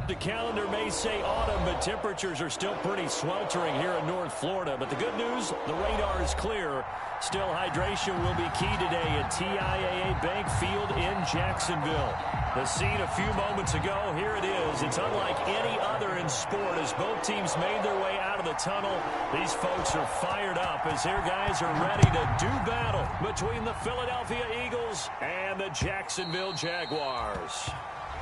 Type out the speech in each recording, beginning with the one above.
The calendar may say autumn, but temperatures are still pretty sweltering here in North Florida. But the good news, the radar is clear. Still, hydration will be key today at TIAA Bank Field in Jacksonville. The scene a few moments ago, here it is. It's unlike any other in sport as both teams made their way out of the tunnel. These folks are fired up as their guys are ready to do battle between the Philadelphia Eagles and the Jacksonville Jaguars.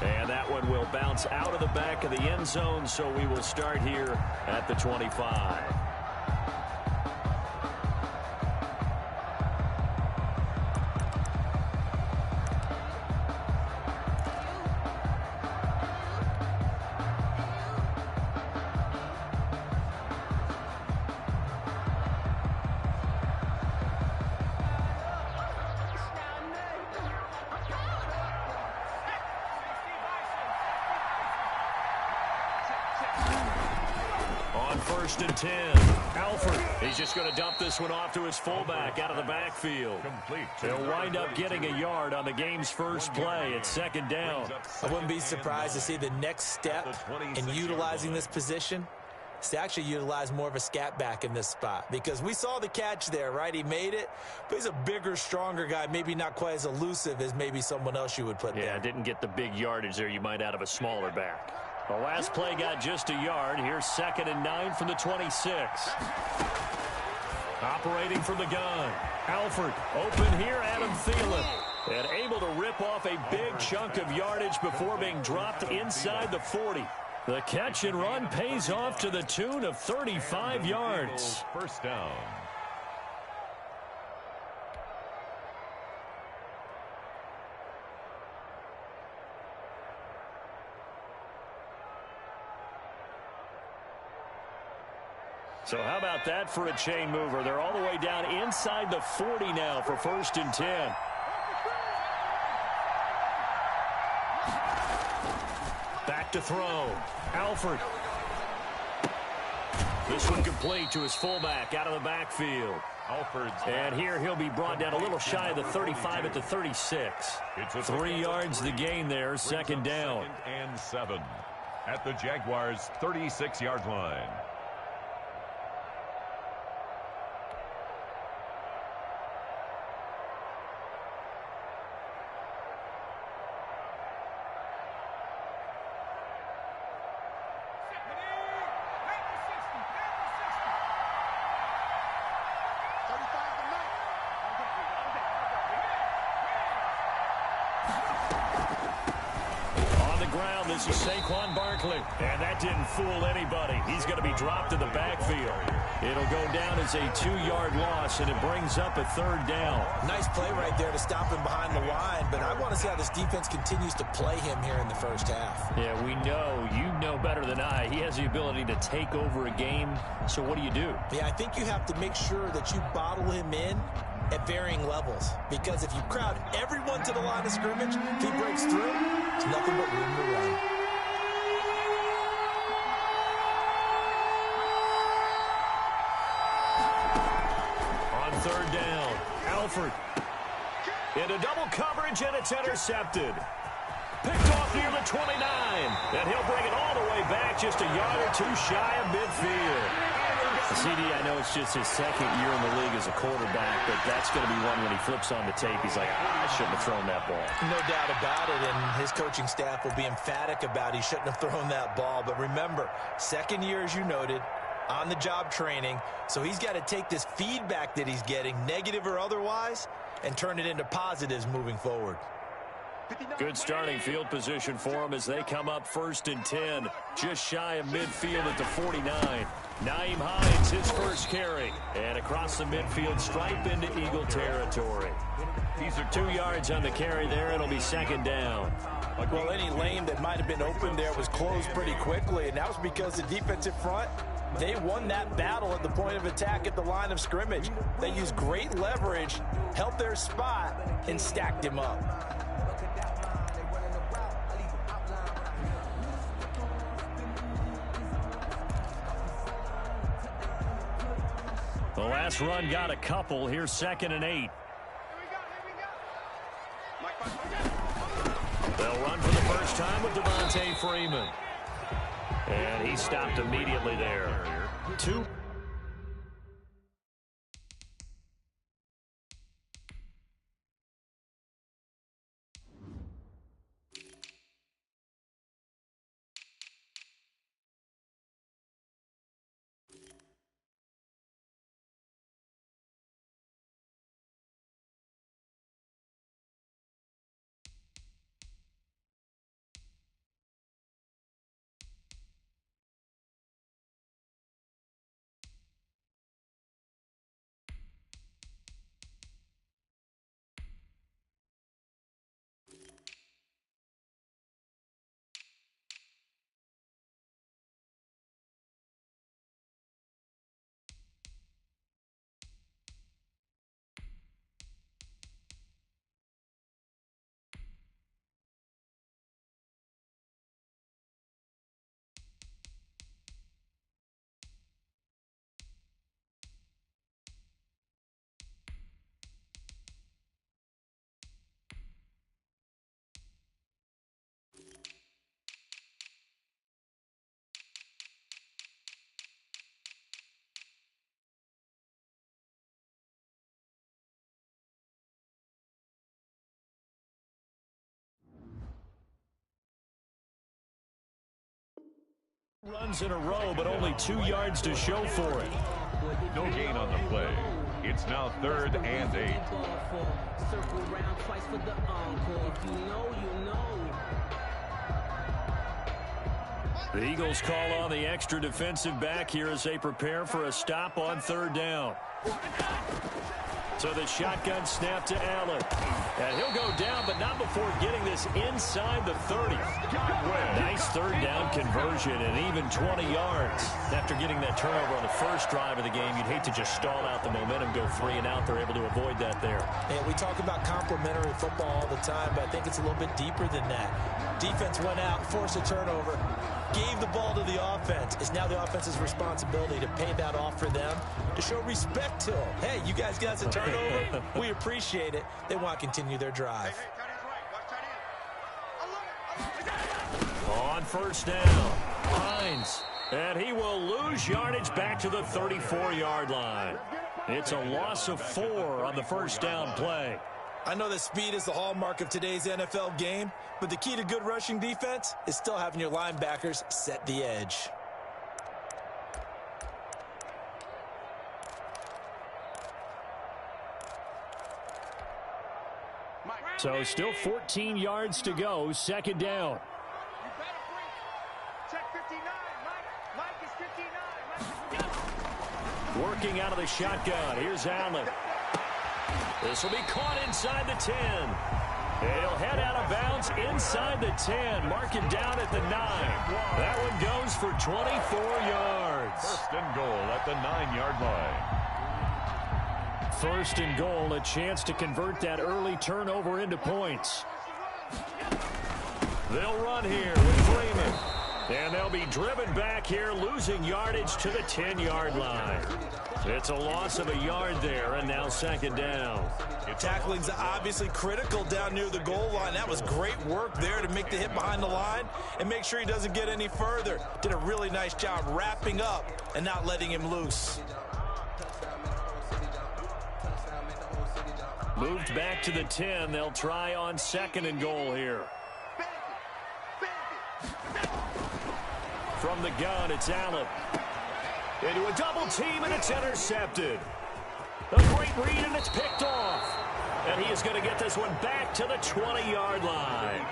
And that one will bounce out of the back of the end zone, so we will start here at the 25. First and 10. Alford, he's just going to dump this one off to his fullback out of the backfield. He'll wind up getting a yard on the game's first play at second down. I wouldn't be surprised to see the next step in utilizing this position is to actually utilize more of a scat back in this spot, because we saw the catch there, right? He made it, but he's a bigger, stronger guy, maybe not quite as elusive as maybe someone else you would put there. Yeah, didn't get the big yardage there you might out of a smaller back. The last play got just a yard. Here's 2nd and 9 from the 26. Operating from the gun. Alford open here, Adam Thielen. And able to rip off a big chunk of yardage before being dropped inside the 40. The catch and run pays off to the tune of 35 yards. First down. So how about that for a chain mover? They're all the way down inside the 40 now for 1st and 10. Back to throw. Alford. This one complete to his fullback out of the backfield. And here he'll be brought down a little shy of the 35 at the 36. 3 yards the gain there, 2nd down. 2nd and 7 at the Jaguars' 36-yard line. This is Saquon Barkley, and that didn't fool anybody. He's going to be dropped in the backfield. It'll go down as a 2-yard loss, and it brings up a 3rd down. Nice play right there to stop him behind the line, but I want to see how this defense continues to play him here in the first half. Yeah, we know. You know better than I. He has the ability to take over a game, so what do you do? Yeah, I think you have to make sure that you bottle him in at varying levels, because if you crowd everyone to the line of scrimmage, if he breaks through, it's nothing but room to run. On 3rd down, Alford into double coverage, and it's intercepted. Picked off near the 29, and he'll bring it all the way back just a yard or two shy of midfield. CD, I know it's just his 2nd year in the league as a quarterback, but that's going to be one when he flips on the tape. He's like, I shouldn't have thrown that ball. No doubt about it, and his coaching staff will be emphatic about he shouldn't have thrown that ball. But remember, 2nd year, as you noted, on-the-job training, so he's got to take this feedback that he's getting, negative or otherwise, and turn it into positives moving forward. Good starting field position for him as they come up 1st and 10, just shy of midfield at the 49. Nyheim Hines, his first carry, and across the midfield stripe into Eagle territory. These are 2 yards on the carry there. It'll be 2nd down. Well, any lane that might have been open there was closed pretty quickly, and that was because the defensive front, they won that battle at the point of attack at the line of scrimmage. They used great leverage, held their spot, and stacked him up. The last run got a couple. Here's 2nd and 8. They'll run for the first time with Devontae Freeman. And he stopped immediately there. 2. Runs in a row, but only 2 yards to show for it. No gain on the play. It's now 3rd and 8. Circle round twice for the encore. If you know, you know. The Eagles call on the extra defensive back here as they prepare for a stop on 3rd down. So the shotgun snap to Allen. And he'll go down, but not before getting this inside the 30. Nice 3rd down conversion and even 20 yards. After getting that turnover on the first drive of the game, you'd hate to just stall out the momentum, go 3 and out. They're able to avoid that there. And we talk about complementary football all the time, but I think it's a little bit deeper than that. Defense went out, forced a turnover, gave the ball to the offense. It's now the offense's responsibility to pay that off for them, to show respect to them. Hey, you guys got us a turnover. We appreciate it. They want to continue their drive. On 1st down, Hines. And he will lose yardage back to the 34-yard line. It's a loss of 4 on the 1st down play. I know that speed is the hallmark of today's NFL game, but the key to good rushing defense is still having your linebackers set the edge. So still 14 yards to go, 2nd down. Working out of the shotgun. Here's Allen. This will be caught inside the 10. He'll head out of bounds inside the 10. Mark it down at the 9. That one goes for 24 yards. 1st and goal at the 9-yard line. 1st and goal, a chance to convert that early turnover into points. They'll run here with Freeman. And they'll be driven back here, losing yardage to the 10-yard line. It's a loss of a yard there, and now 2nd down. Tackling's obviously critical down near the goal line. That was great work there to make the hit behind the line and make sure he doesn't get any further. Did a really nice job wrapping up and not letting him loose. Moved back to the 10. They'll try on 2nd and goal here. From the gun, it's Allen. Into a double team, and it's intercepted. A great read, and it's picked off. And he is going to get this one back to the 20-yard line.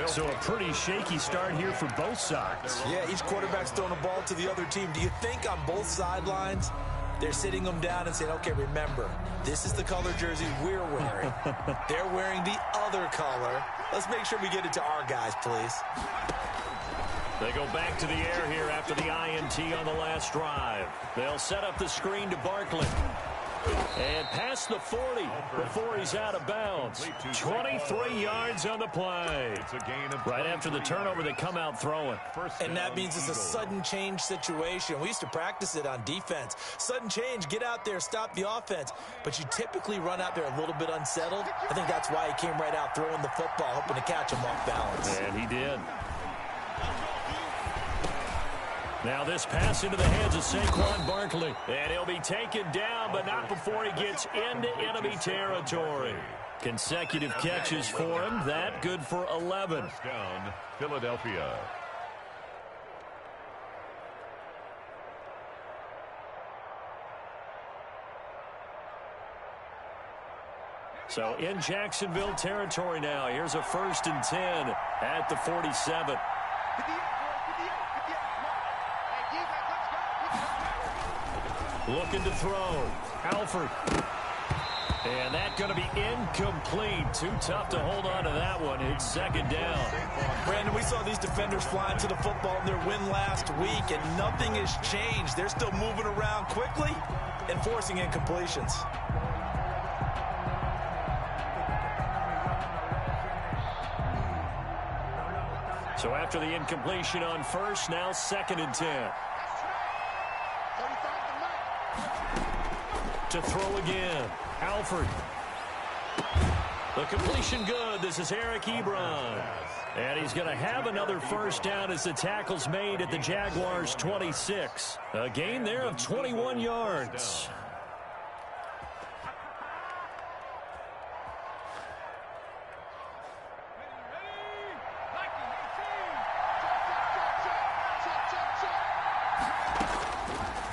So a pretty shaky start here for both sides. Yeah, each quarterback's throwing the ball to the other team. Do you think on both sidelines they're sitting them down and saying, okay, remember, this is the color jersey we're wearing. They're wearing the other color. Let's make sure we get it to our guys, please. They go back to the air here after the INT on the last drive. They'll set up the screen to Barkley. And past the 40 before he's out of bounds. 23 yards on the play. Right after the turnover, they come out throwing. And that means it's a sudden change situation. We used to practice it on defense. Sudden change, get out there, stop the offense. But you typically run out there a little bit unsettled. I think that's why he came right out throwing the football, hoping to catch him off balance. And he did. Now this pass into the hands of Saquon Barkley. And he'll be taken down, but not before he gets into enemy territory. Consecutive catches for him. That good for 11. First down, Philadelphia. So in Jacksonville territory now. Here's a 1st and 10 at the 47. Looking to throw. Alford. And that's going to be incomplete. Too tough to hold on to that one. It's 2nd down. Brandon, we saw these defenders flying to the football in their win last week, and nothing has changed. They're still moving around quickly and forcing incompletions. So after the incompletion on 1st, now 2nd and 10. To throw again. Alford. The completion good. This is Eric Ebron. And he's going to have another 1st down as the tackle's made at the Jaguars' 26. A gain there of 21 yards.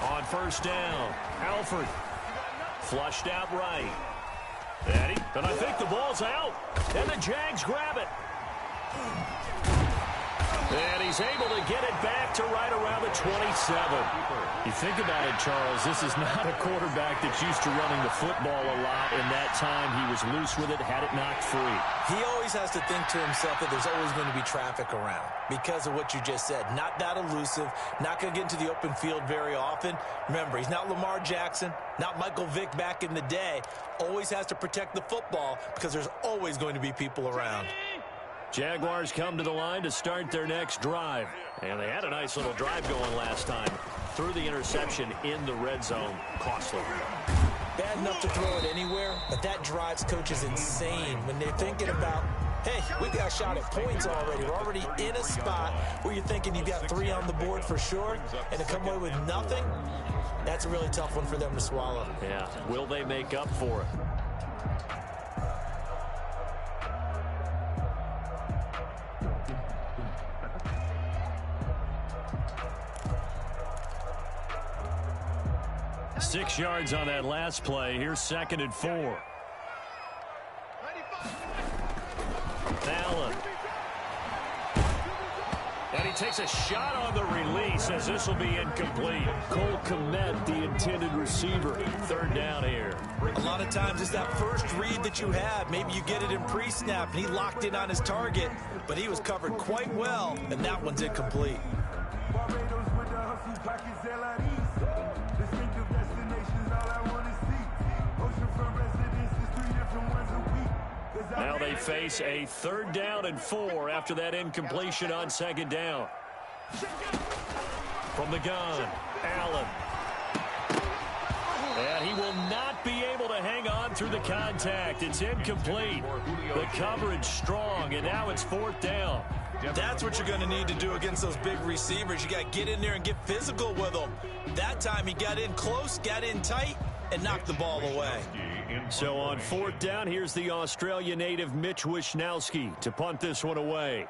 On 1st down, Alford. Flushed out right. And I think the ball's out. And the Jags grab it. And he's able to get it back to right around the 27. You think about it, Charles, this is not a quarterback that's used to running the football a lot. In that time, he was loose with it, had it knocked free. He always has to think to himself that there's always going to be traffic around because of what you just said. Not that elusive, not going to get into the open field very often. Remember, he's not Lamar Jackson, not Michael Vick back in the day. Always has to protect the football because there's always going to be people around. Jaguars come to the line to start their next drive. And they had a nice little drive going last time. Threw the interception in the red zone. Costly. Bad enough to throw it anywhere, but that drives coaches insane when they're thinking about, hey, we got a shot at points already. We're already in a spot where you're thinking you got 3 on the board for sure, and to come away with nothing, that's a really tough one for them to swallow. Yeah, will they make up for it? Six yards on that last play. Here's 2nd and 4. Allen. And he takes a shot on the release as this will be incomplete. Cole Kmet, the intended receiver. 3rd down here. A lot of times it's that first read that you have. Maybe you get it in pre-snap, and he locked in on his target, but he was covered quite well, and that one's incomplete. Now they face a 3rd down and 4 after that incompletion on 2nd down. From the gun, Allen. And he will not be able to hang on through the contact. It's incomplete. The coverage strong, and now it's 4th down. That's what you're going to need to do against those big receivers. You got to get in there and get physical with them. That time he got in close, got in tight, and knocked the ball away. So on 4th down, here's the Australia native Mitch Wishnowsky to punt this one away.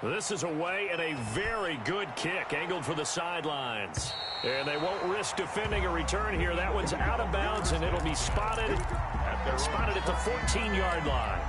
This is away and a very good kick angled for the sidelines. And they won't risk defending a return here. That one's out of bounds, and it'll be spotted at the 14-yard line.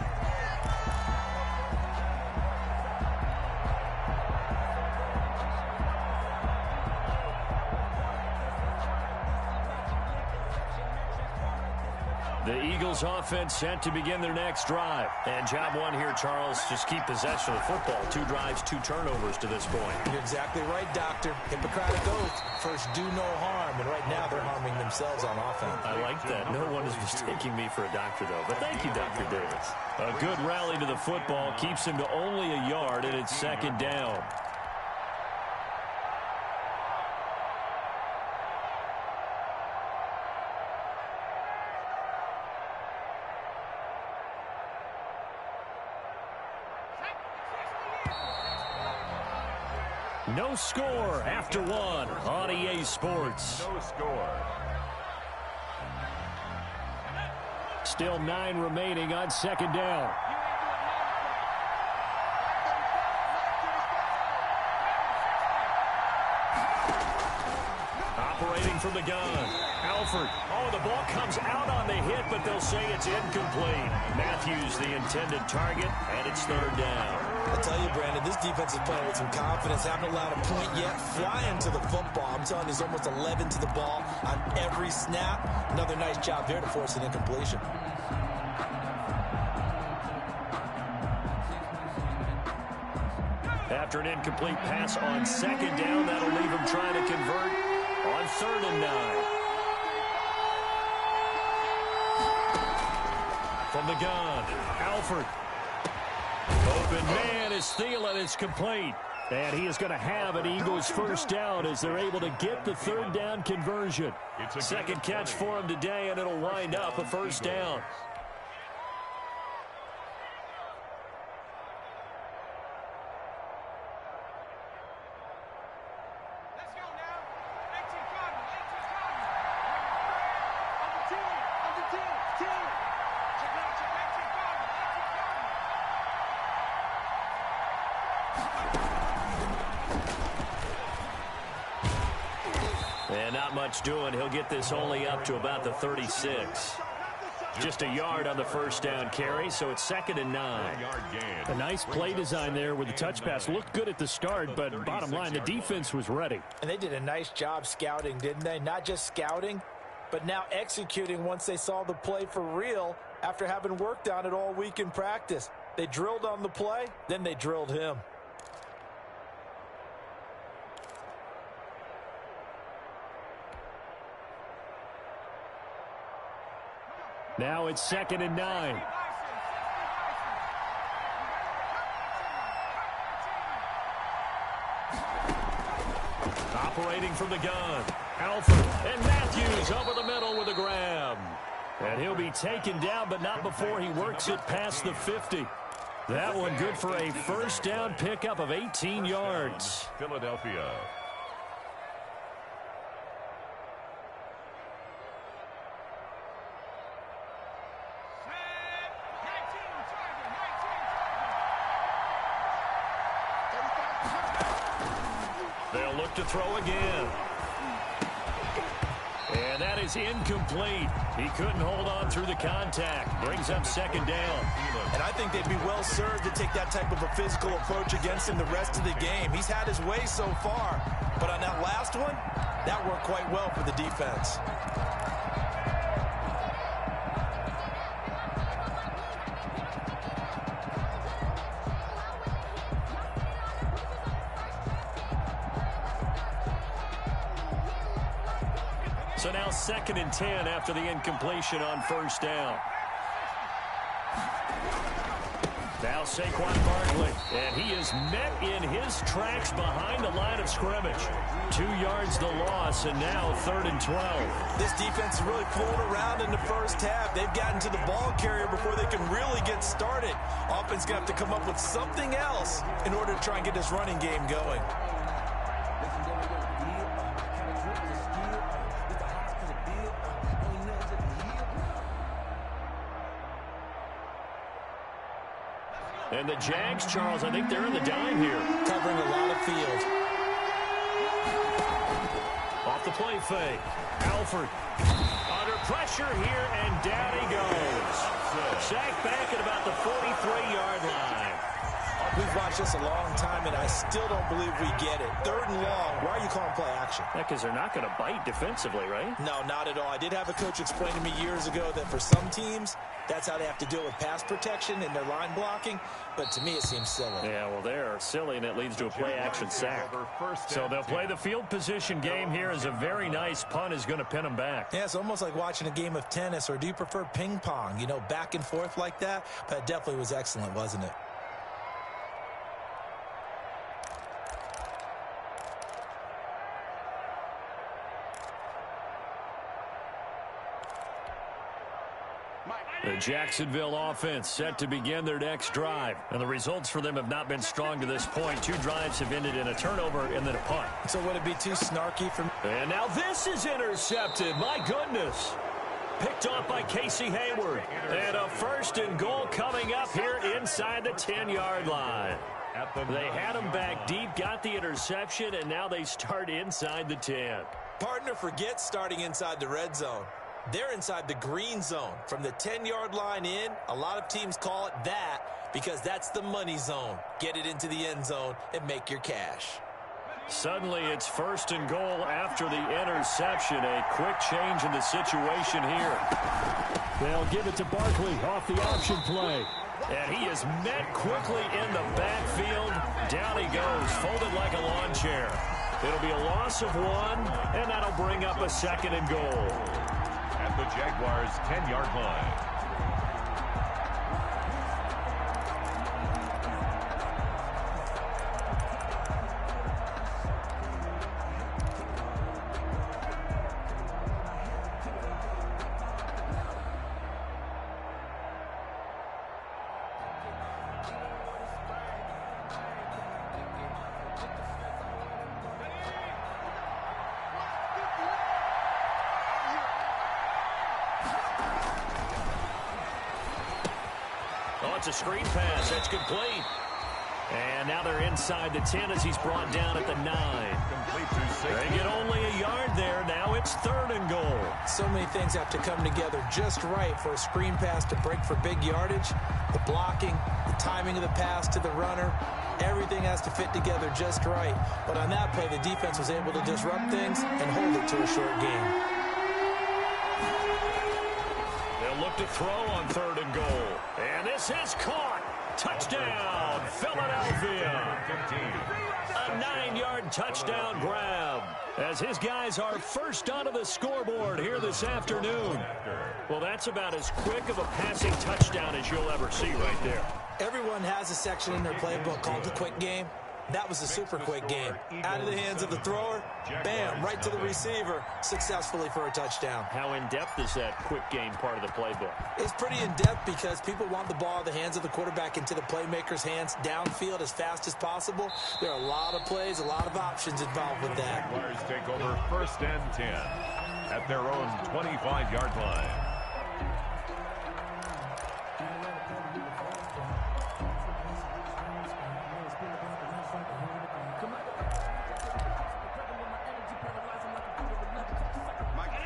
The Eagles offense set to begin their next drive. And job one here, Charles, just keep possession of the football. 2 drives, 2 turnovers to this point. You're exactly right, Doctor. Hippocratic oath. First, do no harm. And right now, they're harming themselves on offense. I like that. No one is mistaking me for a doctor, though. But thank you, Dr. Davis. A good rally to the football keeps him to only a yard, and it's 2nd down. No score after one on EA Sports. No score. Still 9 remaining on second down. Operating from the gun. Alford. Oh, the ball comes out on the hit, but they'll say it's incomplete. Matthews, the intended target, and it's third down. I tell you, Brandon, this defense is playing with some confidence. Haven't allowed a point yet. Flying to the football. I'm telling you, there's almost 11 to the ball on every snap. Another nice job there to force an incompletion. After an incomplete pass on second down, that'll leave him trying to convert on 3rd and 9. From the gun, Alford. Open man is Thielen. It's complete. And he is going to have an Eagles first down as they're able to get the 3rd down conversion. Second catch for him today, and it'll wind up a first down. And not much doing. He'll get this only up to about the 36. Just a yard on the first down carry, so it's 2nd and 9. A nice play design there with the touch pass. Looked good at the start, but bottom line, the defense was ready. And they did a nice job scouting, didn't they? Not just scouting, but now executing once they saw the play for real after having worked on it all week in practice. They drilled on the play, then they drilled him. Now it's 2nd and 9. Operating from the gun. Alford and Matthews over the middle with a grab. And he'll be taken down, but not before he works it past the 50. That one good for a first down pickup of 18 yards. Philadelphia. They'll look to throw again. And that is incomplete. He couldn't hold on through the contact. Brings up 2nd down. And I think they'd be well served to take that type of a physical approach against him the rest of the game. He's had his way so far. But on that last one, that worked quite well for the defense. So now 2nd and 10 after the incompletion on first down. Now Saquon Barkley, and he is met in his tracks behind the line of scrimmage. 2 yards the loss, and now 3rd and 12. This defense is really pulling around in the first half. They've gotten to the ball carrier before they can really get started. Offense going to have to come up with something else in order to try and get this running game going. And the Jags, Charles, I think they're in the dime here. Covering a lot of field. Off the play fake. Alford under pressure here, and down he goes. Sacked back at about the 43-yard line. We've watched this a long time, and I still don't believe we get it. 3rd and long. Why are you calling play action? Yeah, because they're not going to bite defensively, right? No, not at all. I did have a coach explain to me years ago that for some teams, that's how they have to deal with pass protection and their line blocking. But to me, it seems silly. Yeah, well, they're silly, and it leads to a play-action sack. So they'll play the field position game here as a very nice punt is going to pin them back. Yeah, it's almost like watching a game of tennis, or do you prefer ping pong? You know, back and forth like that? But it definitely was excellent, wasn't it? The Jacksonville offense set to begin their next drive. And the results for them have not been strong to this point. 2 drives have ended in a turnover and then a punt. So would it be too snarky for me? And now this is intercepted. My goodness. Picked off by Casey Hayward. And a 1st and goal coming up here inside the 10-yard line. They had him back deep, got the interception, and now they start inside the 10. Partner, forget starting inside the red zone. They're inside the green zone. From the 10-yard line in, a lot of teams call it that because that's the money zone. Get it into the end zone and make your cash. Suddenly it's 1st and goal after the interception. A quick change in the situation here. They'll give it to Barkley off the option play. And he is met quickly in the backfield. Down he goes, folded like a lawn chair. It'll be a loss of 1, and that'll bring up a 2nd and goal. At the Jaguars' 10-yard line. Oh, it's a screen pass. That's complete. And now they're inside the 10 as he's brought down at the 9. They get only a yard there. Now it's 3rd and goal. So many things have to come together just right for a screen pass to break for big yardage. The blocking, the timing of the pass to the runner, everything has to fit together just right. But on that play, the defense was able to disrupt things and hold it to a short game. They'll look to throw on 3rd and goal. And this is caught. Touchdown, Philadelphia. A 9-yard touchdown grab as his guys are first onto the scoreboard here this afternoon. Well, that's about as quick of a passing touchdown as you'll ever see right there. Everyone has a section in their playbook called the quick game. That was a super quick game. Out of the hands of the thrower, bam, right to the receiver, successfully for a touchdown. How in-depth is that quick game part of the playbook? It's pretty in-depth because people want the ball in the hands of the quarterback into the playmaker's hands downfield as fast as possible. There are a lot of plays, a lot of options involved with that. Jaguars take over 1st and 10 at their own 25-yard line.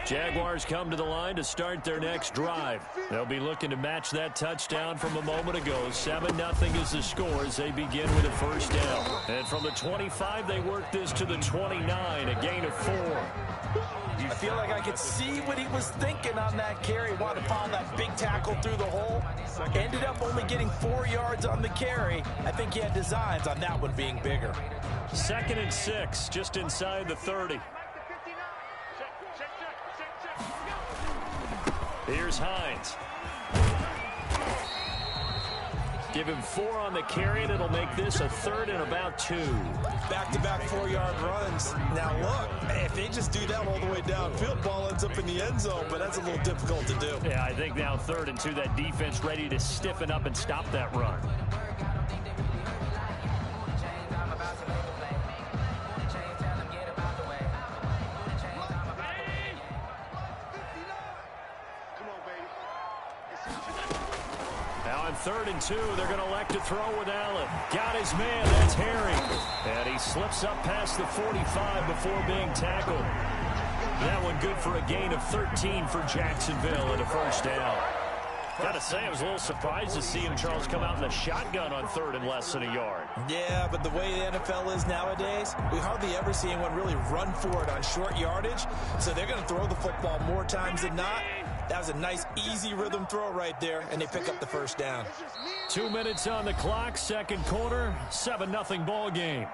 Jaguars come to the line to start their next drive. They'll be looking to match that touchdown from a moment ago. 7-0 is the score as they begin with a 1st down. And from the 25, they work this to the 29, a gain of 4. I feel like I could see what he was thinking on that carry. Wanted to follow that big tackle through the hole. Ended up only getting 4 yards on the carry. I think he had designs on that one being bigger. 2nd and 6, just inside the 30. Here's Hines. Give him 4 on the carry, and it'll make this a 3rd and about 2. Back-to-back 4-yard runs. Now, look, if they just do that all the way downfield, ball ends up in the end zone, but that's a little difficult to do. Yeah, I think now 3rd and 2, that defense ready to stiffen up and stop that run. Now on 3rd and 2, they're going to elect to throw with Allen. Got his man, that's Harry. And he slips up past the 45 before being tackled. That one good for a gain of 13 for Jacksonville and a 1st down. Got to say, I was a little surprised to see him, Charles, come out in the shotgun on 3rd and less than a yard. Yeah, but the way the NFL is nowadays, we hardly ever see anyone really run for it on short yardage. So they're going to throw the football more times than not. That was a nice, easy rhythm throw right there, and they pick up the 1st down. 2 minutes on the clock, 2nd quarter, 7-0 ball game.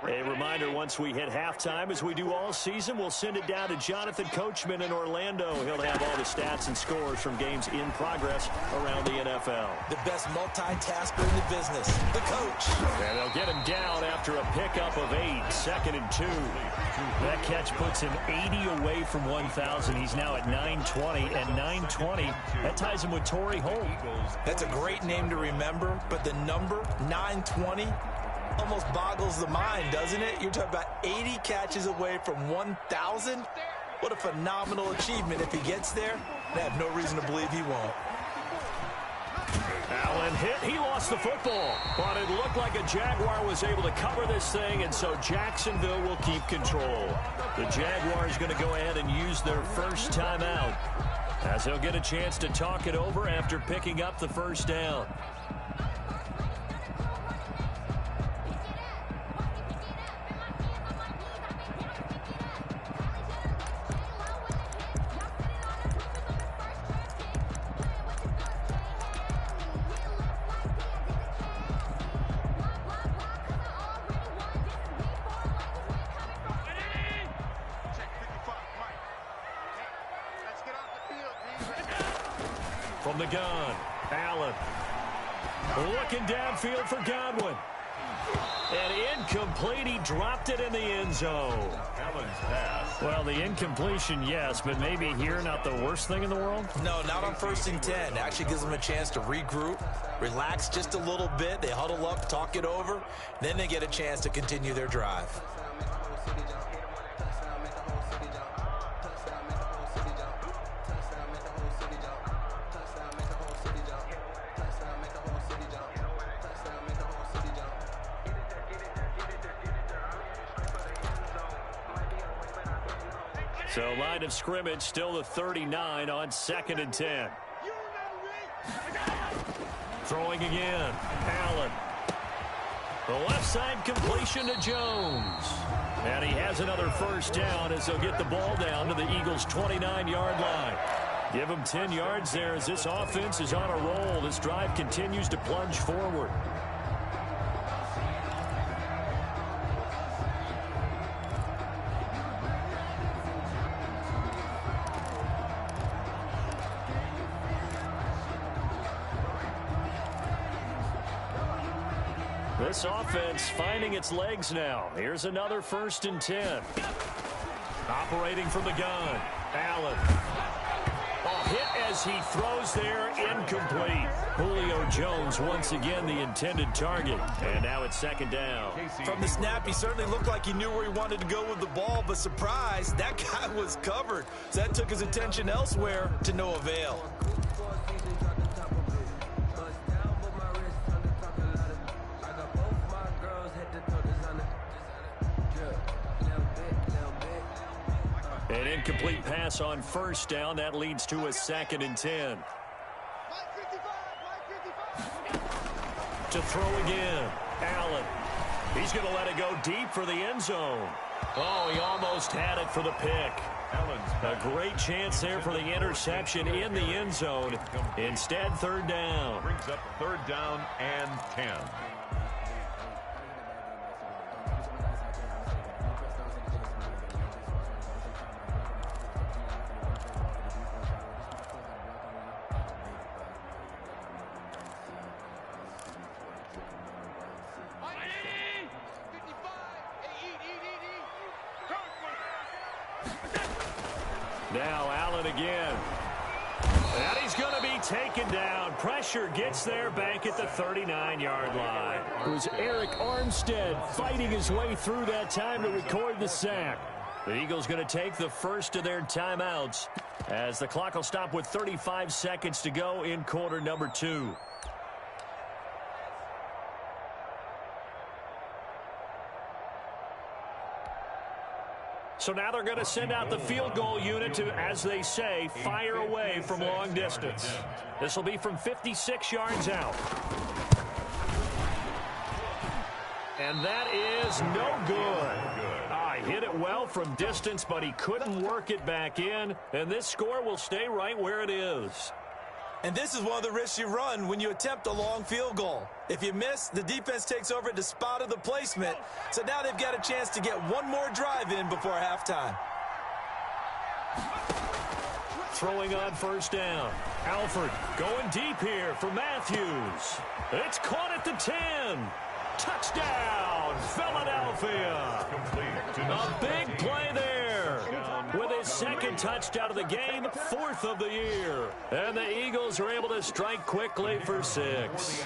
A reminder, once we hit halftime, as we do all season, we'll send it down to Jonathan Coachman in Orlando. He'll have all the stats and scores from games in progress around the NFL. The best multitasker in the business, the coach. And they'll get him down after a pickup of 8, 2nd and 2. That catch puts him 80 away from 1,000. He's now at 920, and 920, that ties him with Torrey Holt. That's a great name to remember, but the number 920 almost boggles the mind, doesn't it? You're talking about 80 catches away from 1,000. What a phenomenal achievement. If he gets there, I have no reason to believe he won't. Allen hit. He lost the football, but it looked like a Jaguar was able to cover this thing, and so Jacksonville will keep control. The Jaguars going to go ahead and use their first timeout, as they'll get a chance to talk it over after picking up the first down. From the gun, Allen. Looking downfield for Godwin. And incomplete. He dropped it in the end zone. Allen's pass. Well, the incompletion, yes, but maybe here not the worst thing in the world? No, not on 1st and 10. Actually gives them a chance to regroup, relax just a little bit. They huddle up, talk it over. Then they get a chance to continue their drive. So line of scrimmage still the 39 on 2nd and 10. Throwing again. Allen. The left side completion to Jones. And he has another first down as they'll get the ball down to the Eagles' 29-yard line. Give them 10 yards there as this offense is on a roll. This drive continues to plunge forward. This offense finding its legs now. Here's another 1st and 10. Operating from the gun. Allen. Oh, hit as he throws there. Incomplete. Julio Jones once again the intended target. And now it's 2nd down. From the snap, he certainly looked like he knew where he wanted to go with the ball, but surprise, that guy was covered. So that took his attention elsewhere to no avail. An incomplete pass on 1st down. That leads to a 2nd and 10. To throw again. Allen. He's going to let it go deep for the end zone. Oh, he almost had it for the pick. A great chance there for the interception in the end zone. Instead, 3rd down. Brings up 3rd down and 10. Now Allen again. And he's going to be taken down. Pressure gets there back at the 39-yard line. It was Eric Armstead fighting his way through that time to record the sack. The Eagles going to take the first of their timeouts as the clock will stop with 35 seconds to go in quarter number 2. So now they're going to send out the field goal unit to, as they say, fire away from long distance. This will be from 56 yards out. And that is no good. He hit it well from distance, but he couldn't work it back in. And this score will stay right where it is. And this is one of the risks you run when you attempt a long field goal. If you miss, the defense takes over at the spot of the placement. So now they've got a chance to get one more drive in before halftime. Throwing on first down. Alford going deep here for Matthews. It's caught at the 10. Touchdown, Philadelphia. A big play there. With his second touchdown of the game, 4th of the year. And the Eagles are able to strike quickly for 6.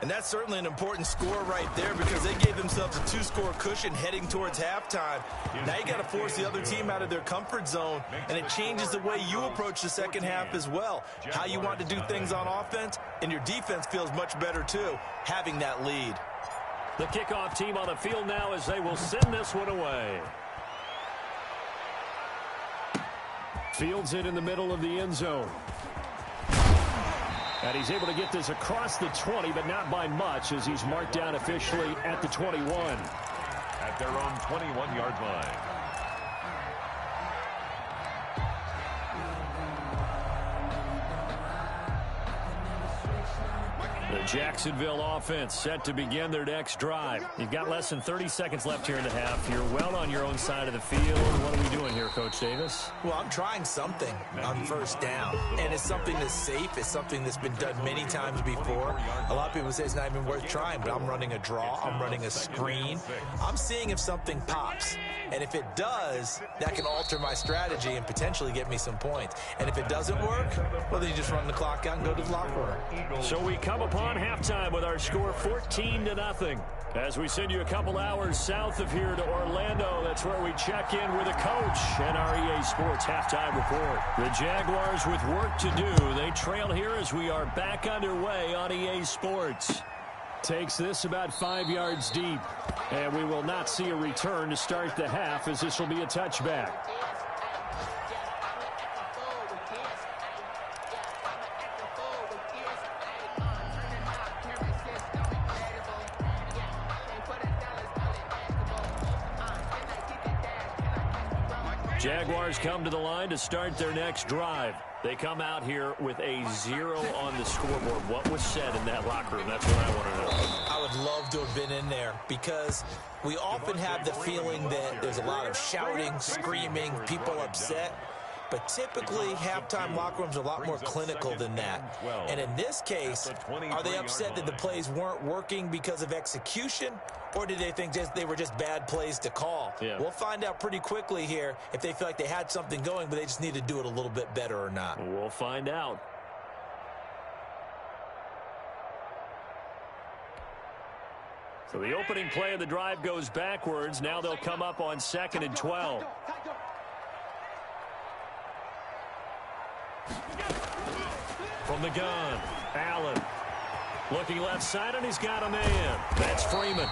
And that's certainly an important score right there because they gave themselves a 2-score cushion heading towards halftime. Now you got to force the other team out of their comfort zone, and it changes the way you approach the second half as well. How you want to do things on offense, and your defense feels much better too, having that lead. The kickoff team on the field now as they will send this one away. Fields it in the middle of the end zone. And he's able to get this across the 20, but not by much as he's marked down officially at the 21. At their own 21-yard line. The Jacksonville offense set to begin their next drive. You've got less than 30 seconds left here in the half. You're well on your own side of the field. What are we doing here, Coach Davis? Well, I'm trying something on first down, and it's something that's safe. It's something that's been done many times before. A lot of people say it's not even worth trying, but I'm running a draw. I'm running a screen. I'm seeing if something pops, and if it does, that can alter my strategy and potentially get me some points. And if it doesn't work, well, then you just run the clock out and go to the locker room. So we come upon halftime with our score 14-0. As we send you a couple hours south of here to Orlando, that's where we check in with a coach and our EA Sports halftime report. The Jaguars with work to do. They trail here as we are back underway on EA Sports. Takes this about 5 yards deep. And we will not see a return to start the half as this will be a touchback. Jaguars come to the line to start their next drive. They come out here with a 0 on the scoreboard. What was said in that locker room? That's what I want to know. I would love to have been in there because we often have the feeling that there's a lot of shouting, screaming, people upset. But typically, halftime locker rooms are a lot more clinical than that. And in this case, are they upset that the plays weren't working because of execution? Or did they think they were just bad plays to call? Yeah. We'll find out pretty quickly here if they feel like they had something going, but they just need to do it a little bit better or not. We'll find out. So the opening play of the drive goes backwards. Now they'll come up on 2nd and 12. From the gun, Allen. Looking left side, and he's got a man. That's Freeman.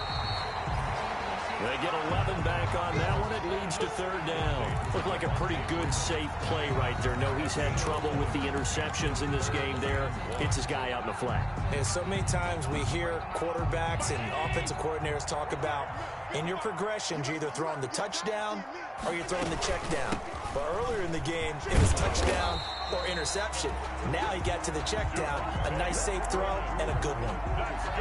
They get 11 back on that one. It leads to 3rd down. Looked like a pretty good, safe play right there. No, he's had trouble with the interceptions in this game there. Hits his guy out in the flat. And so many times we hear quarterbacks and offensive coordinators talk about in your progressions, you're either throwing the touchdown or you're throwing the check down. But earlier in the game, it was touchdown or interception. Now he got to the check down, a nice safe throw, and a good one.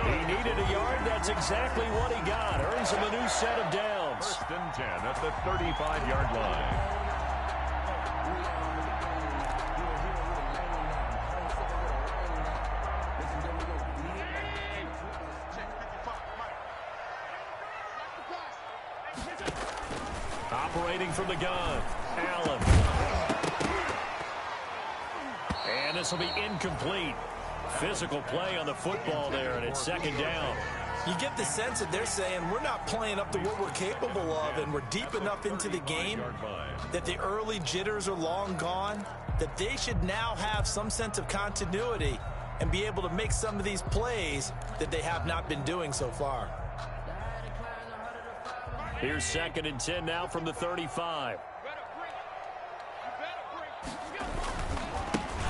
He needed a yard. That's exactly what he got. Earns him a new set of downs. 1st and 10 at the 35-yard line. Operating from the gun, Allen. And this will be incomplete. Physical play on the football there, and it's 2nd down. You get the sense that they're saying we're not playing up to what we're capable of, and we're deep enough into the game that the early jitters are long gone, that they should now have some sense of continuity and be able to make some of these plays that they have not been doing so far. Here's 2nd and 10 now from the 35.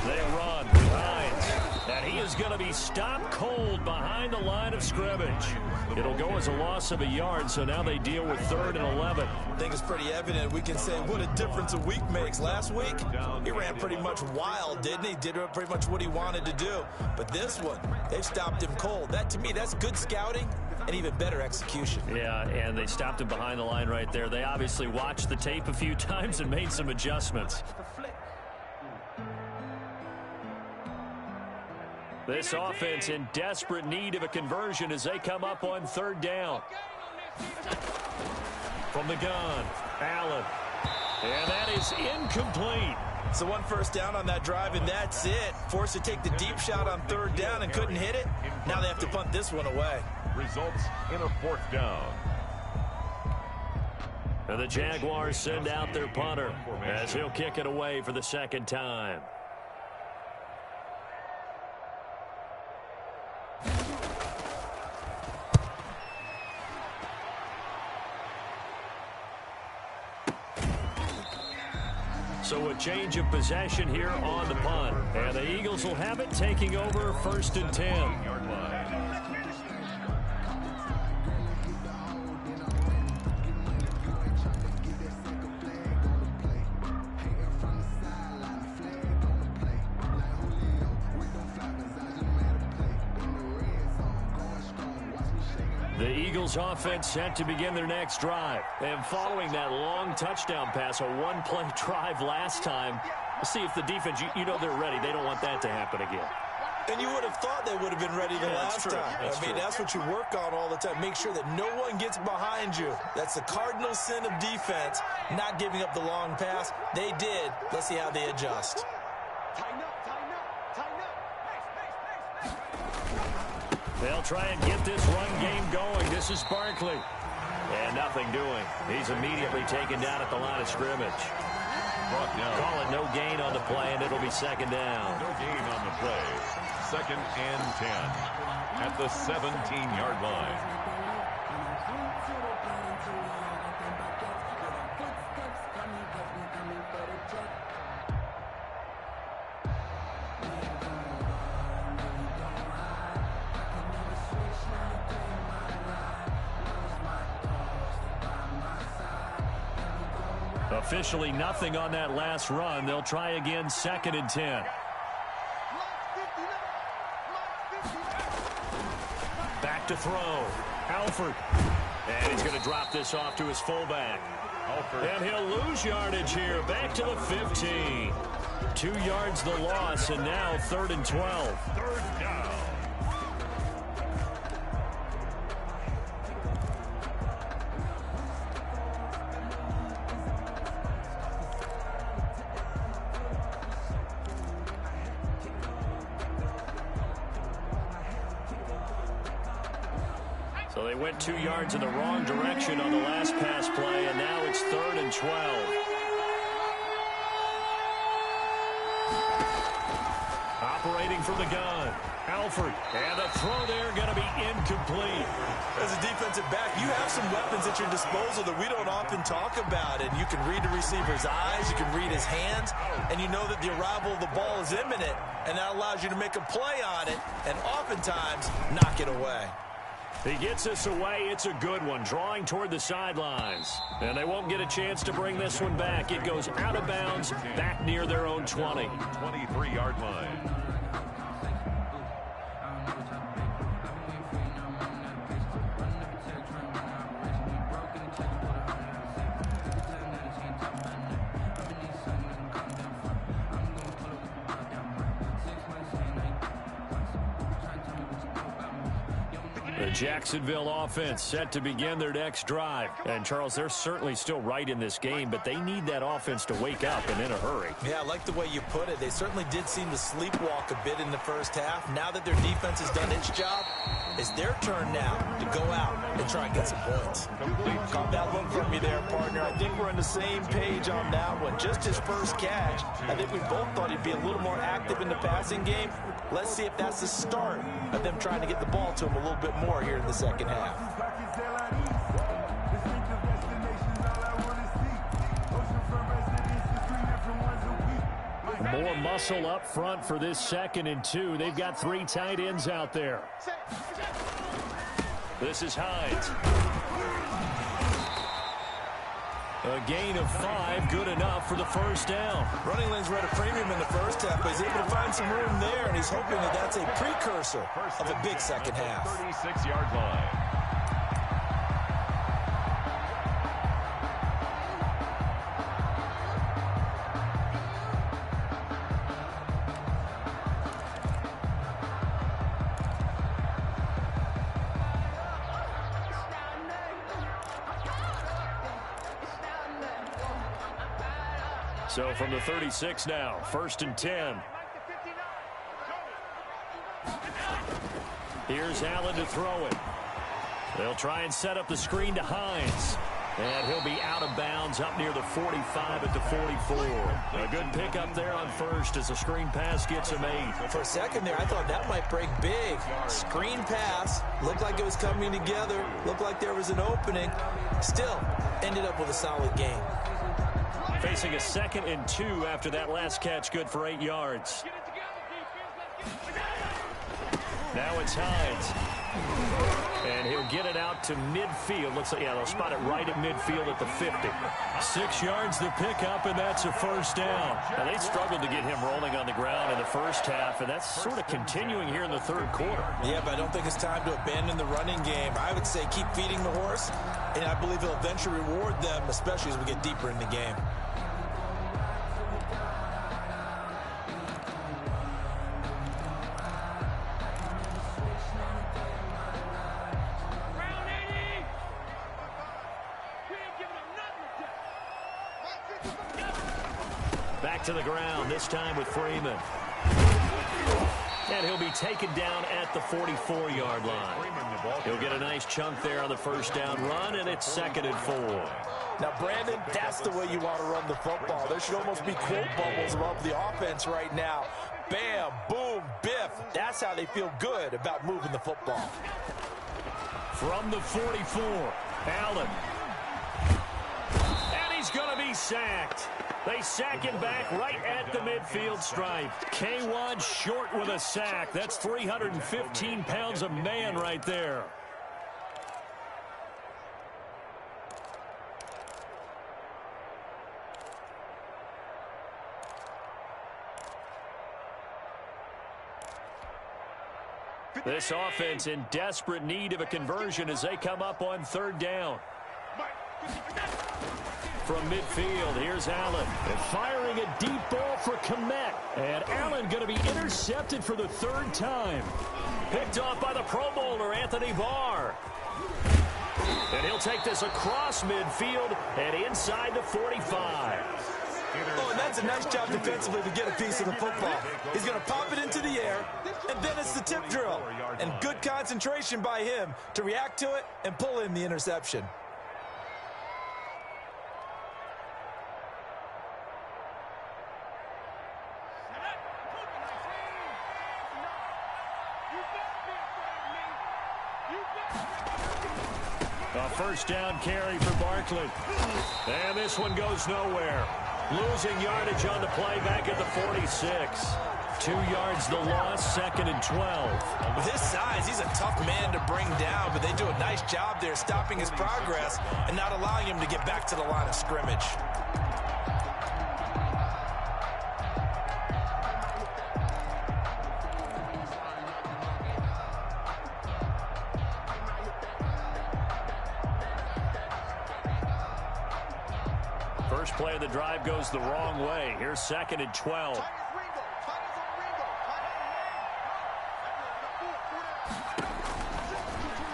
They run. Hines. And he is going to be stopped cold behind the line of scrimmage. It'll go as a loss of a yard, so now they deal with 3rd and 11. I think it's pretty evident. We can say what a difference a week makes. Last week, he ran pretty much wild, didn't he? Did pretty much what he wanted to do. But this one, they've stopped him cold. That, to me, that's good scouting and even better execution. Yeah, and they stopped him behind the line right there. They obviously watched the tape a few times and made some adjustments. This offense in desperate need of a conversion as they come up on 3rd down. From the gun, Allen. And that is incomplete. So 1 first down on that drive, and that's it. Forced to take the deep shot on 3rd down and couldn't hit it. Now they have to punt this one away. Results in a 4th down. And the Jaguars send out their punter as he'll kick it away for the 2nd time. So a change of possession here on the punt. And the Eagles will have it, taking over 1st and 10. Yard line. The Eagles offense set to begin their next drive. And following that long touchdown pass, a one-play drive last time, we'll see if the defense, you know they're ready. They don't want that to happen again. And you would have thought they would have been ready the last time. That's what you work on all the time. Make sure that no one gets behind you. That's the cardinal sin of defense, not giving up the long pass. They did. Let's see how they adjust. They'll try and get this run game going. This is Barkley. And nothing doing. He's immediately taken down at the line of scrimmage. Call it no gain on the play, and it'll be 2nd down. No gain on the play. 2nd and 10 at the 17-yard line. Officially nothing on that last run. They'll try again, 2nd and 10. Back to throw. Alford. And he's going to drop this off to his fullback. And he'll lose yardage here. Back to the 15. 2 yards the loss, and now 3rd and 12. 3rd down. So they went 2 yards in the wrong direction on the last pass play, and now it's 3rd and 12. Operating from the gun, Alford, and the throw there going to be incomplete. As a defensive back, you have some weapons at your disposal that we don't often talk about, and you can read the receiver's eyes, you can read his hands, and you know that the arrival of the ball is imminent, and that allows you to make a play on it, and oftentimes knock it away. He gets this away. It's a good one, drawing toward the sidelines. And they won't get a chance to bring this one back. It goes out of bounds, back near their own 20. 23-yard line. The Jacksonville offense set to begin their next drive. And, Charles, they're certainly still right in this game, but they need that offense to wake up and in a hurry. Yeah, I like the way you put it. They certainly did seem to sleepwalk a bit in the first half. Now that their defense has done its job, it's their turn now to go out and try and get some points. Caught that look from me there, partner. I think we're on the same page on that one. Just his first catch. I think we both thought he'd be a little more active in the passing game. Let's see if that's the start of them trying to get the ball to him a little bit more here in the second half. More muscle up front for this 2nd and 2. They've got 3 tight ends out there. This is Hines. A gain of 5, good enough for the first down. Running lanes were at a premium in the first half, but he's able to find some room there, and he's hoping that that's a precursor of a big second half. 36-yard line. So from the 36 now, 1st and 10. Here's Allen to throw it. They'll try and set up the screen to Hines. And he'll be out of bounds up near the 45 at the 44. A good pickup there on 1st as the screen pass gets him 8. For a second there, I thought that might break big. Screen pass. Looked like it was coming together. Looked like there was an opening. Still, ended up with a solid game. Facing a 2nd and 2 after that last catch, good for 8 yards. Now it's Hines. And he'll get it out to midfield. Looks like, yeah, they'll spot it right at midfield at the 50. 6 yards to pick up, and that's a first down. Now, they struggled to get him rolling on the ground in the first half, and that's sort of continuing here in the 3rd quarter. Yeah, but I don't think it's time to abandon the running game. I would say keep feeding the horse, and I believe he'll eventually reward them, especially as we get deeper in the game. Back to the ground, this time with Freeman. And he'll be taken down at the 44-yard line. He'll get a nice chunk there on the first down run, and it's 2nd and 4. Now, Brandon, that's the way you want to run the football. There should almost be quote bubbles above the offense right now. Bam, boom, biff. That's how they feel good about moving the football. From the 44, Allen. And he's going to be sacked. They sack him back right at the midfield stripe. K-Wad short with a sack. That's 315 pounds of man right there. This offense in desperate need of a conversion as they come up on 3rd down. From midfield, here's Allen. And firing a deep ball for Kmet. And Allen going to be intercepted for the 3rd time. Picked off by the Pro Bowler, Anthony Barr. And he'll take this across midfield and inside the 45. Oh, and that's a nice job defensively to get a piece of the football. He's going to pop it into the air, and then it's the tip drill. And good concentration by him to react to it and pull in the interception. A first down carry for Barkley. And this one goes nowhere. Losing yardage on the play back at the 46. 2 yards the loss, 2nd and 12. With his size, he's a tough man to bring down, but they do a nice job there stopping his progress and not allowing him to get back to the line of scrimmage. First play of the drive goes the wrong way. Here's 2nd and 12.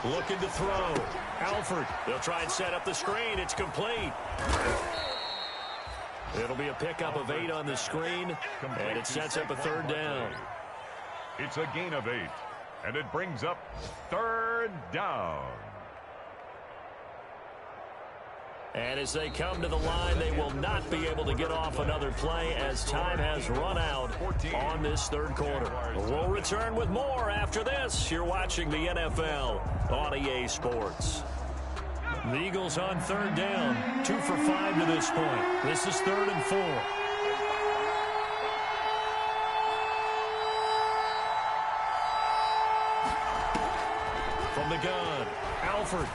Looking to throw. Alford. They'll try and set up the screen. It's complete. It'll be a pickup of 8 on the screen, and it sets up a 3rd down. It's a gain of 8, and it brings up 3rd down. And as they come to the line, they will not be able to get off another play as time has run out on this 3rd quarter. We'll return with more after this. You're watching the NFL on EA Sports. The Eagles on 3rd down, 2 for 5 to this point. This is 3rd and 4. Alford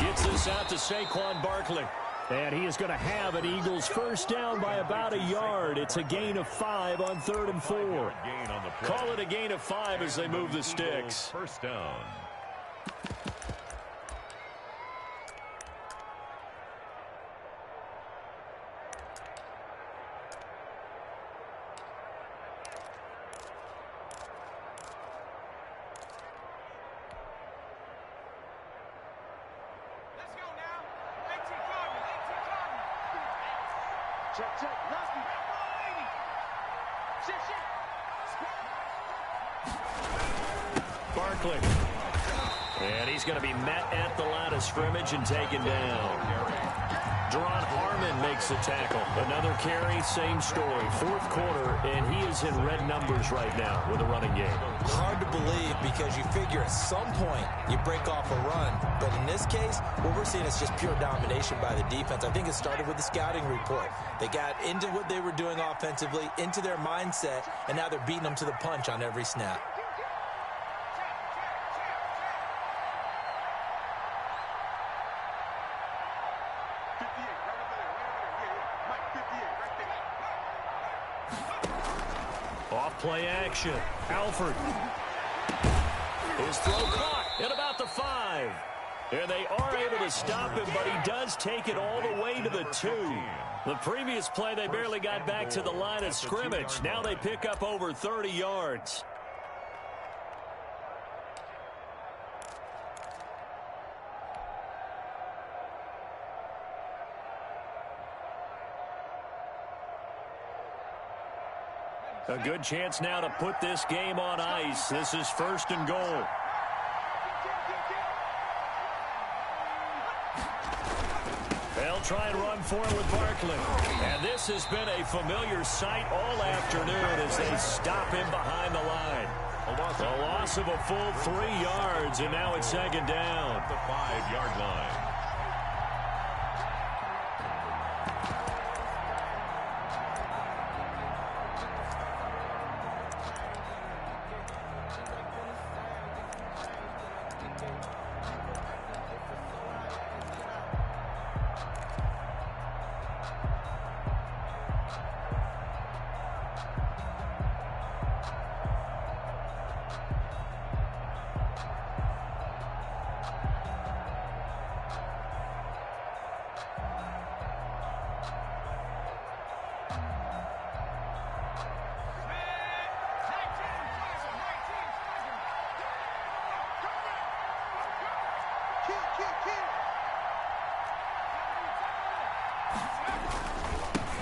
gets this out to Saquon Barkley. And he is going to have an Eagles first down by about a yard. It's a gain of 5 on 3rd and 4. Call it a gain of 5 as they move the sticks. First down. Barkley. And he's going to be met at the line of scrimmage and taken down. Deron Harmon makes the tackle. Another carry, same story. 4th quarter, and he is in red numbers right now with a running game. Hard to believe because you figure at some point you break off a run. But in this case, what we're seeing is just pure domination by the defense. I think it started with the scouting report. They got into what they were doing offensively, into their mindset, and now they're beating them to the punch on every snap. Play action. Alford. His throw caught at about the 5. And they are able to stop him, but he does take it all the way to the 2. The previous play, they barely got back to the line of scrimmage. Now they pick up over 30 yards. A good chance now to put this game on ice. This is 1st and goal. They'll try and run for it with Barkley. And this has been a familiar sight all afternoon as they stop him behind the line. A loss of a full 3 yards, and now it's 2nd down. The 5-yard line.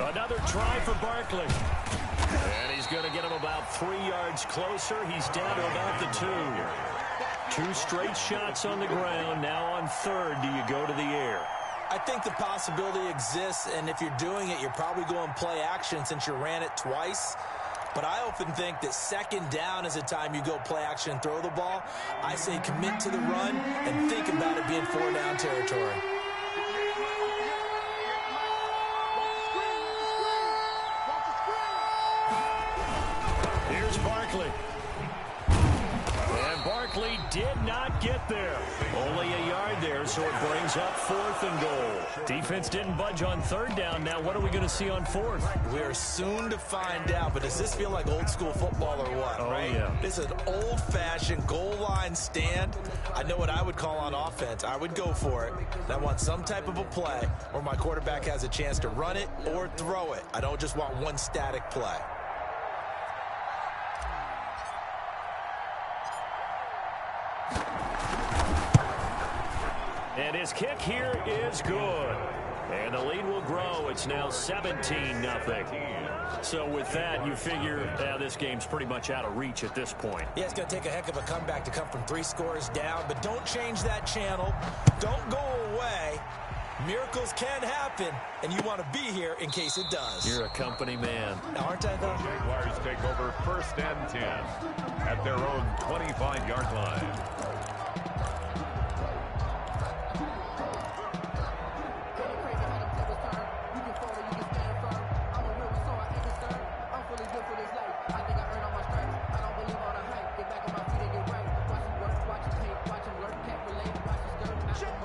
Another try for Barkley. And he's going to get him about 3 yards closer. He's down to about the 2. 2 straight shots on the ground. Now on 3rd, do you go to the air? I think the possibility exists, and if you're doing it, you're probably going play action since you ran it twice. But I often think that 2nd down is the time you go play action and throw the ball. I say commit to the run and think about it being 4-down territory. Barkley did not get there. Only a yard there, so it brings up 4th and goal. Defense didn't budge on 3rd down. Now what are we going to see on 4th? We're soon to find out, but does this feel like old school football or what? Oh, right? Yeah. This is an old-fashioned goal line stand. I know what I would call on offense. I would go for it. And I want some type of a play where my quarterback has a chance to run it or throw it. I don't just want one static play. And his kick here is good. And the lead will grow. It's now 17-0. So with that, you figure this game's pretty much out of reach at this point. Yeah, it's going to take a heck of a comeback to come from 3 scores down. But don't change that channel. Don't go away. Miracles can happen, and you want to be here in case it does. You're a company man. Aren't I, though? Jaguars take over 1st and 10 at their own 25-yard line. Watch him work, can't relate.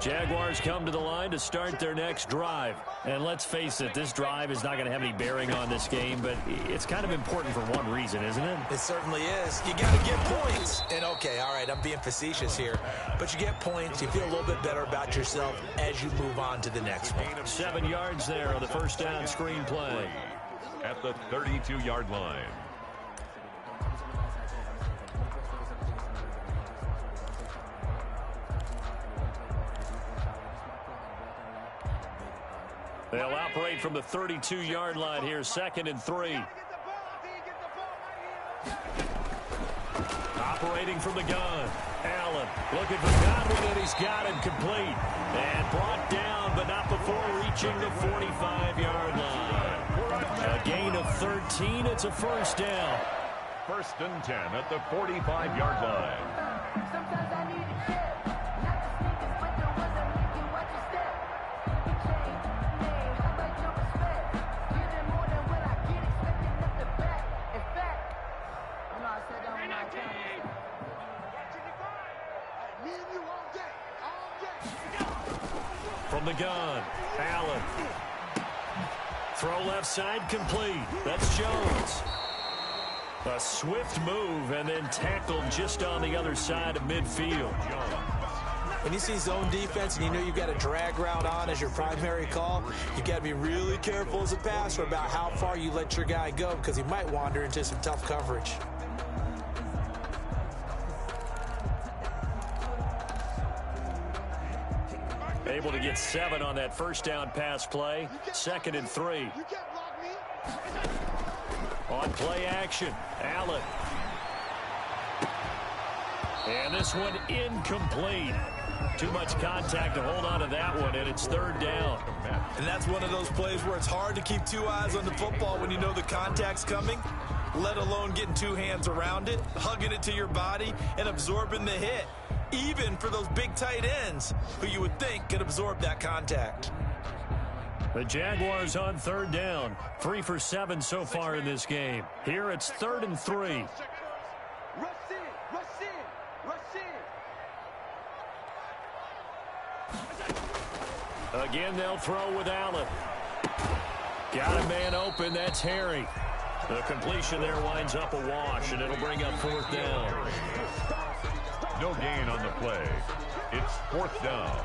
Jaguars come to the line to start their next drive. And let's face it, this drive is not going to have any bearing on this game, but it's kind of important for one reason, isn't it? It certainly is. You got to get points. And okay, all right, I'm being facetious here, but you get points, you feel a little bit better about yourself as you move on to the next one. 7 yards there on the first down screen play. At the 32-yard line. They'll operate from the 32-yard line here, 2nd and 3. Operating from the gun. Allen looking for Godwin, and he's got him complete. And brought down, but not before reaching the 45-yard line. A gain of 13. It's a first down. 1st and 10 at the 45-yard line. Sometimes I need a check. Not the sneakers, but the ones that make you watch your step. Big chain, name, how about your respect? Getting more than what I get, expecting up the back. In fact, you know I said that when I came. Me and you all day, all day. From the gun, Allen. Throw left side complete. That's Jones. A swift move and then tackled just on the other side of midfield. When you see zone defense and you know you've got a drag route on as your primary call, you've got to be really careful as a passer about how far you let your guy go because he might wander into some tough coverage. Able to get 7 on that first down pass play. 2nd and 3. On play action, Allen. And this one incomplete. Too much contact to hold on to that one, and it's 3rd down. And that's one of those plays where it's hard to keep 2 eyes on the football when you know the contact's coming, let alone getting 2 hands around it, hugging it to your body, and absorbing the hit, even for those big tight ends who you would think could absorb that contact. The Jaguars on 3rd down. 3 for 7 so far in this game. Here it's 3rd and 3. Rush in, rush in, rush in. Again, they'll throw with Allen. Got a man open. That's Harry. The completion there winds up a wash, and it'll bring up 4th down. No gain on the play. It's 4th down.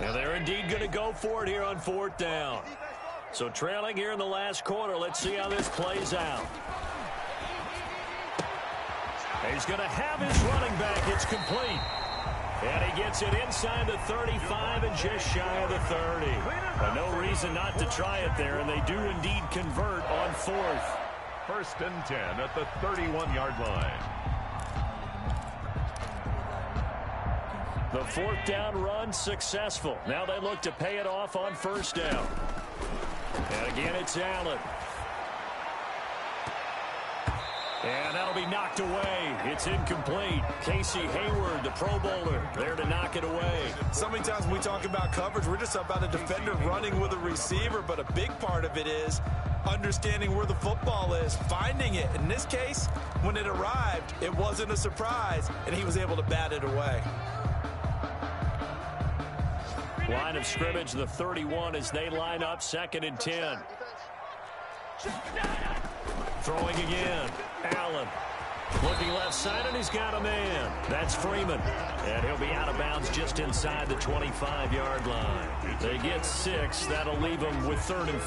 And they're indeed going to go for it here on 4th down. So trailing here in the last quarter. Let's see how this plays out. He's going to have his running back. It's complete. And he gets it inside the 35 and just shy of the 30. But no reason not to try it there, and they do indeed convert on 4th. 1st and 10 at the 31-yard line. The 4th down run successful. Now they look to pay it off on 1st down. And again, it's Allen. And that'll be knocked away. It's incomplete. Casey Hayward, the Pro Bowler, there to knock it away. So many times when we talk about coverage, we're just about a defender running with a receiver, but a big part of it is understanding where the football is, finding it. In this case, when it arrived, it wasn't a surprise, and he was able to bat it away. Line of scrimmage, the 31 as they line up, 2nd and 10. Throwing again. Allen. Looking left side, and he's got a man. That's Freeman. And he'll be out of bounds just inside the 25-yard line. They get 6. That'll leave them with 3rd and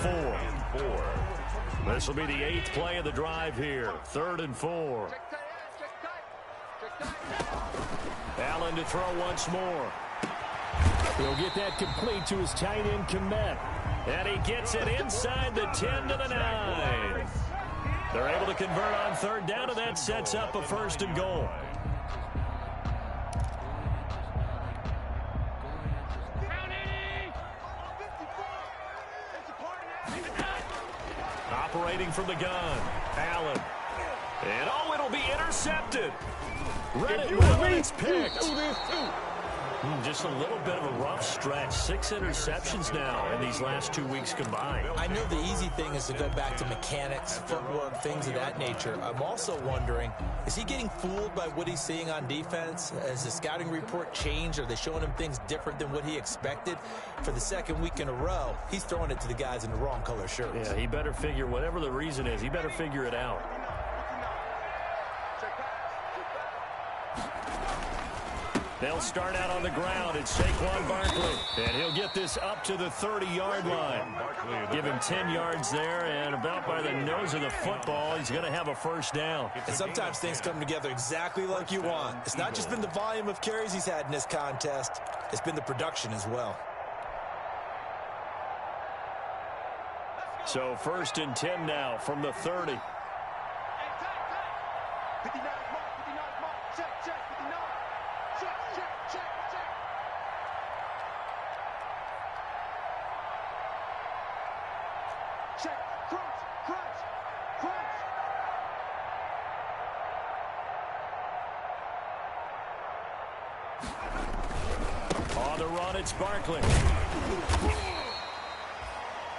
4. This will be the 8th play of the drive here. 3rd and 4. Allen to throw once more. He'll get that complete to his tight end, Komet. And he gets it inside the 10 to the 9. They're able to convert on 3rd down, and that sets up a 1st and goal. Operating from the gun, Allen. And, oh, it'll be intercepted. Read it well, and it's picked. Just a little bit of a rough stretch. 6 interceptions now in these last 2 weeks combined. I know the easy thing is to go back to mechanics, footwork, things of that nature. I'm also wondering, is he getting fooled by what he's seeing on defense? Has the scouting report changed? Are they showing him things different than what he expected? For the second week in a row, he's throwing it to the guys in the wrong color shirts. Yeah, he better figure, whatever the reason is, he better figure it out. They'll start out on the ground. It's Saquon Barkley. And he'll get this up to the 30-yard line. Give him 10 yards there, and about by the nose of the football, he's going to have a first down. And sometimes things come together exactly like you want. It's not just been the volume of carries he's had in this contest. It's been the production as well. So 1st and 10 now from the 30. On the run, it's Barkley.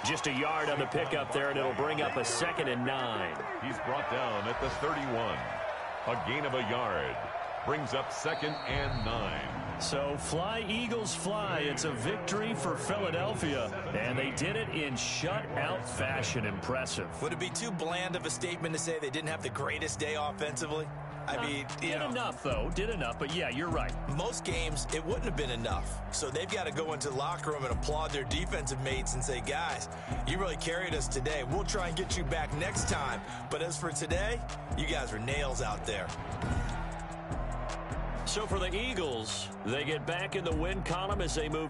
Just a yard on the pickup there, and it'll bring up a 2nd and 9. He's brought down at the 31. A gain of a yard. Brings up 2nd and 9. So fly, Eagles, fly. It's a victory for Philadelphia, and they did it in shutout fashion. Impressive. Would it be too bland of a statement to say they didn't have the greatest day offensively? I mean, did enough, though. Did enough, but yeah, you're right. Most games, it wouldn't have been enough. So they've got to go into the locker room and applaud their defensive mates and say, guys, you really carried us today. We'll try and get you back next time. But as for today, you guys are nails out there. So for the Eagles, they get back in the win column as they move